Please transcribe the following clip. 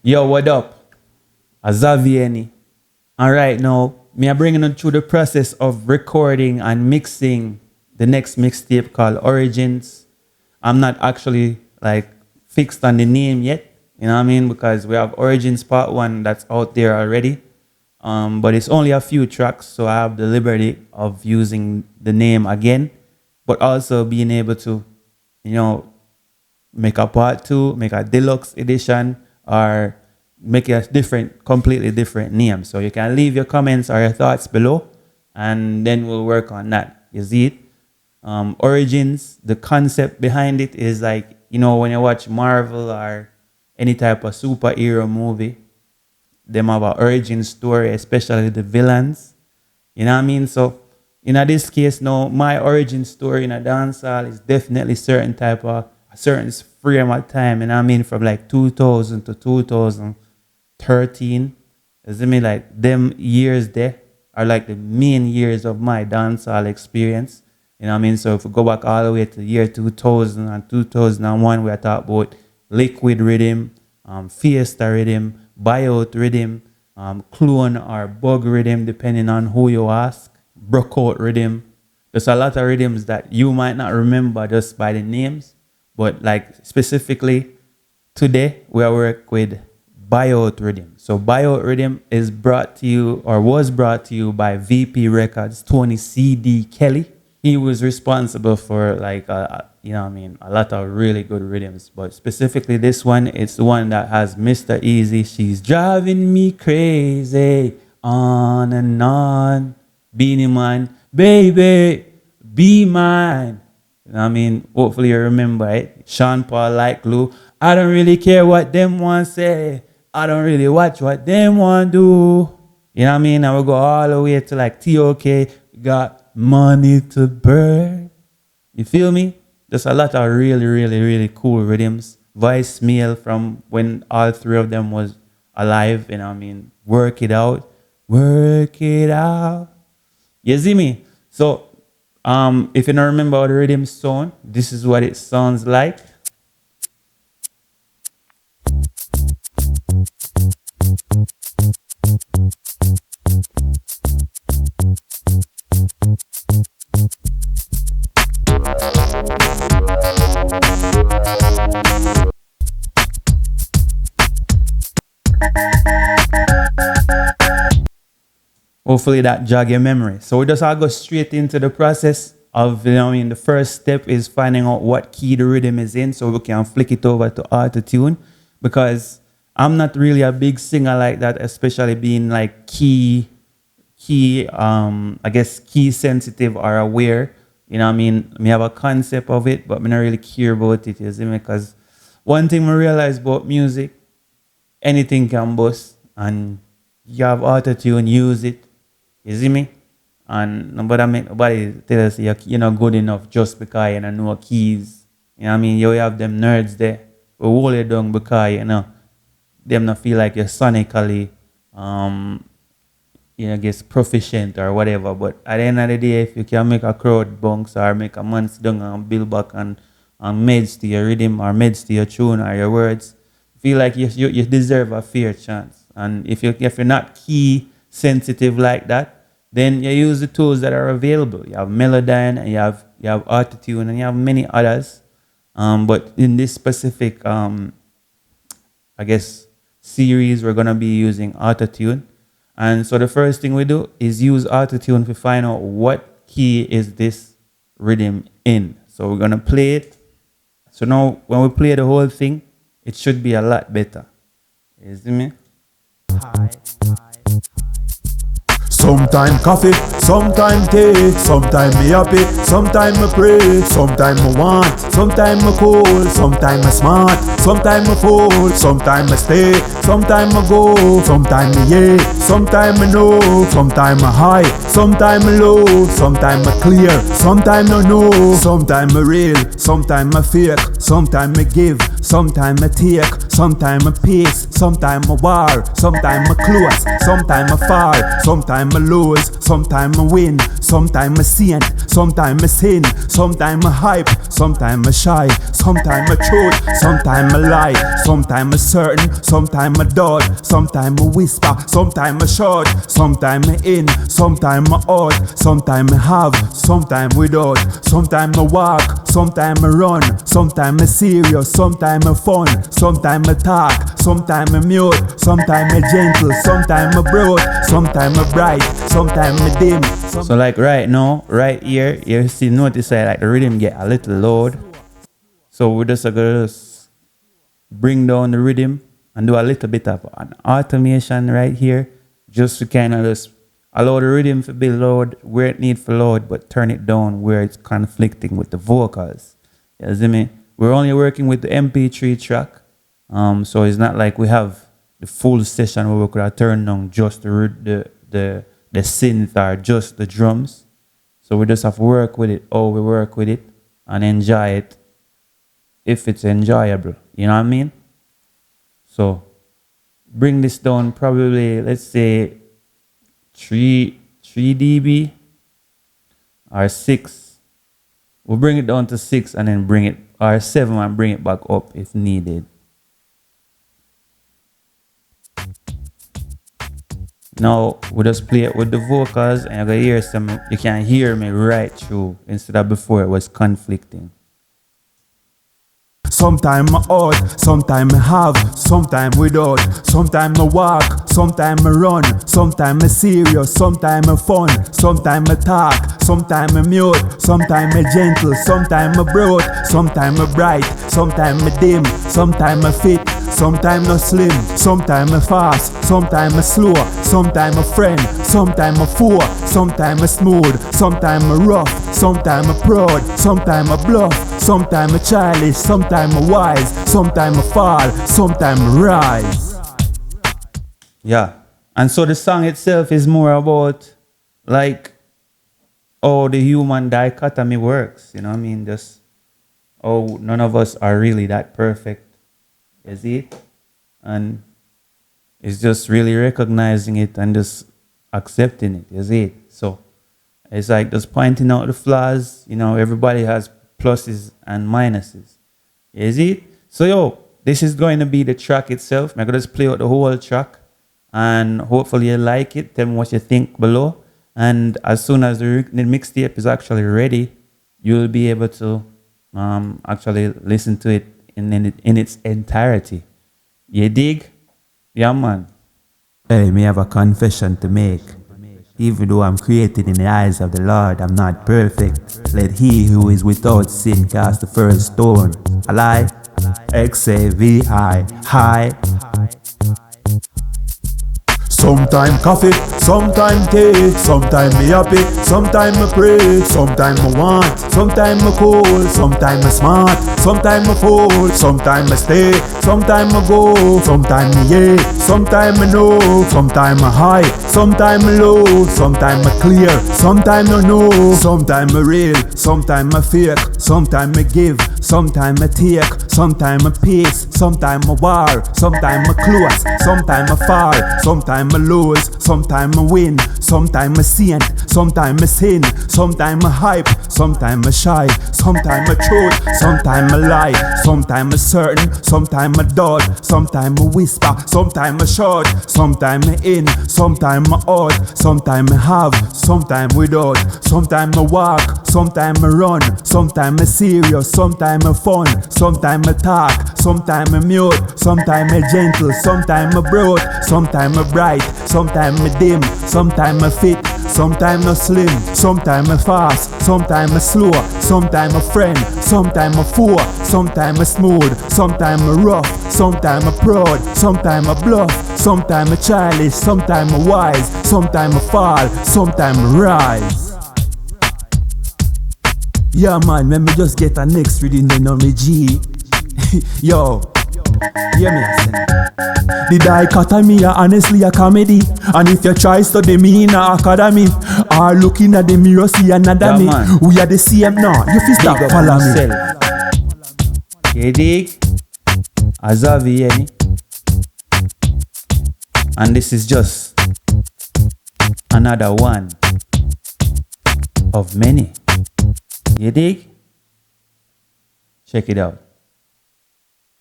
Yo, what up? Xavi Henni. And right now, me are bringing you through the process of recording and mixing the next mixtape called Origins. I'm not actually like fixed on the name yet, you know what I mean? Because we have Origins Part 1 that's out there already. But it's only a few tracks, so I have the liberty of using the name again, but also being able to, you know, make a part 2, make a deluxe edition, or make a completely different name. So you can leave your comments or your thoughts below, and then we'll work on that. You see it? Origins, the concept behind it is like, you know, when you watch Marvel or any type of superhero movie, them have an origin story, especially the villains. You know what I mean? So in this case now, my origin story in a dancehall is definitely a certain frame of time, you know what I mean, from like 2000 to 2013. You see me? Like them years there are like the main years of my dancehall experience. You know what I mean? So if we go back all the way to the year 2000 and 2001, we are talking about Liquid Riddim, Fiesta Riddim, Buyout Riddim, Clone or Bug Riddim, depending on who you ask, Breakout Riddim. There's a lot of rhythms that you might not remember just by the names, but like specifically today, we are working with Buyout Riddim. So Buyout Riddim is brought to you, or was brought to you, by VP Records, Tony C.D. Kelly. He was responsible for like, you know what I mean, a lot of really good rhythms. But specifically this one, it's the one that has Mr. Easy, She's Driving Me Crazy, On and On, Beanie Man, Baby, Be Mine. You know what I mean? Hopefully you remember it. Sean Paul, Like Glue. I don't really care what them want say. I don't really watch what them want do. You know what I mean? And we'll go all the way to like T.O.K. Got Money to Burn. You feel me? There's a lot of really cool rhythms. Voicemail from when all three of them was alive. You know what I mean? Work It Out. Work It Out. You see me? So, if you don't remember how the rhythm sound, this is what it sounds like. Hopefully that jog your memory. So we just all go straight into the process of, you know, I mean, the first step is finding out what key the rhythm is in so we can flick it over to auto-tune, because I'm not really a big singer like that, especially being like key sensitive or aware. You know what I mean? Me have a concept of it, but me not really care about it, you see me? Because one thing I realize about music, anything can bust, and you have auto-tune, use it. You see me? And nobody tell us you're not good enough just because you don't know keys. You know what I mean? You have them nerds there who hold it down because, you know, them not feel like you're sonically, you know, guess proficient or whatever. But at the end of the day, if you can make a crowd bounce or make a man sit down and build back and meds to your rhythm or meds to your tune or your words, feel like you deserve a fair chance. And if you're not key sensitive like that, then you use the tools that are available. You have Melodyne, and you have Autotune, and you have many others. But in this specific, series, we're gonna be using Autotune. And so the first thing we do is use Autotune to find out what key is this rhythm in. So we're gonna play it. So now when we play the whole thing, it should be a lot better. You see me? High. Sometime coffee, sometime tea, sometime me happy, sometime me pray, sometime me want, sometime me cool, sometime me smart, sometime me fool, sometime me stay, sometime me go, sometime me yeah, sometime me know, sometime me high, sometime me low, sometime me clear, sometime no know, sometime me real, sometime me fake, sometime me give, sometime I take, sometime I pace, sometime I war, sometime I close, sometime I fall, sometime I lose, sometime I win, sometime I saint, sometime I sin, sometime I hype, sometime I shy, sometime I truth, sometime I lie, sometime I certain, sometime I doubt, sometime I whisper, sometime I shout, sometime I in, sometime I out, sometime I have, sometime without, sometime I walk, sometime I run, sometime I serious, sometime I fun, sometime I talk, sometime I mute, sometime I gentle, sometime I broad, sometime I bright, sometime I dim. So like right now, right here, you see notice that like the rhythm get a little loud. So we're just gonna bring down the rhythm and do a little bit of an automation right here, just to kind of just allow the rhythm to be loud where it needs for loud, but turn it down where it's conflicting with the vocals. You see me? We're only working with the MP3 track, so it's not like we have the full session where we could have turned down just the synth or just the drums. So we just have to work with it, how we work with it, and enjoy it if it's enjoyable. You know what I mean? So bring this down probably, let's say 3 dB or 6. We'll bring it down to 6 and then bring it, or 7 and bring it back up if needed. Now we just play it with the vocals and you're gonna hear some, you can hear me right through instead of before it was conflicting. Sometime I out, sometime I have, sometime without, sometime I walk, sometime I run, sometime I serious, sometime I fun, sometime I talk, sometime I mute, sometime I gentle, sometime I broad, sometime I bright, sometime I dim, sometime I fit, sometime I slim, sometime I fast, sometime I slow, sometime I friend, sometime I fool, sometime I smooth, sometime I rough, sometime I proud, sometime I bluff, sometime I childish, sometime I wise, sometime I fall, sometime I rise. Yeah, and so the song itself is more about like how the human dichotomy works, you know what I mean? Just oh, none of us are really that perfect, is it? And it's just really recognizing it and just accepting it, is it? So it's like just pointing out the flaws, you know, everybody has pluses and minuses, is it? So yo, this is going to be the track itself. I'm going to just play out the whole track and hopefully you like it. Tell me what you think below. And as soon as the mixtape is actually ready, you'll be able to actually listen to it in its entirety. You dig? Yeah, man. Hey, me have a confession to make. Even though I'm created in the eyes of the Lord, I'm not perfect. Let he who is without sin cast the first stone. A lie? Xavi high. Sometime coffee, sometime tea, sometime me happy, sometime I pray, sometime I want, sometime I cool, sometime I smart, sometime I fool, sometime I stay, sometime I go, sometime I yeah, sometime I know, sometime I high, sometime I low, sometime I clear, sometime I know, sometime I real, sometime I fake, sometime I give, sometime I take, sometime I peace, sometime I war, sometime I close, sometime I fall, sometime I lose, sometime I win, sometime I saint, sometime I sin, sometime I hype, sometime I shy, sometime I truth, sometime I lie, sometime I certain, sometime I doubt, sometime I whisper, sometime I shout, sometime I in, sometime I out, sometime I have, sometime without, sometime I walk, sometime I run, sometime I serious, sometime I fun, sometime I talk, sometime I mute, sometime I gentle, sometime I broad, sometime I bright, sometime I dim, sometime I fit, sometime I slim, sometime I fast, sometime I slow, sometime I friend, sometime I fool, sometime I smooth, sometime I rough, sometime I proud, sometime I bluff, sometime I childish, sometime I wise, sometime I fall, sometime I rise. Yeah man, let me just get a next reading then on me G. Yo, hear me I say. The dichotomy are honestly a comedy. And if you try study me in a academy or looking at the mirror see another me, we are the same now. You feel stop follow me. You dig? a Xavi Henni. And this is just another one of many. You dig? Check it out.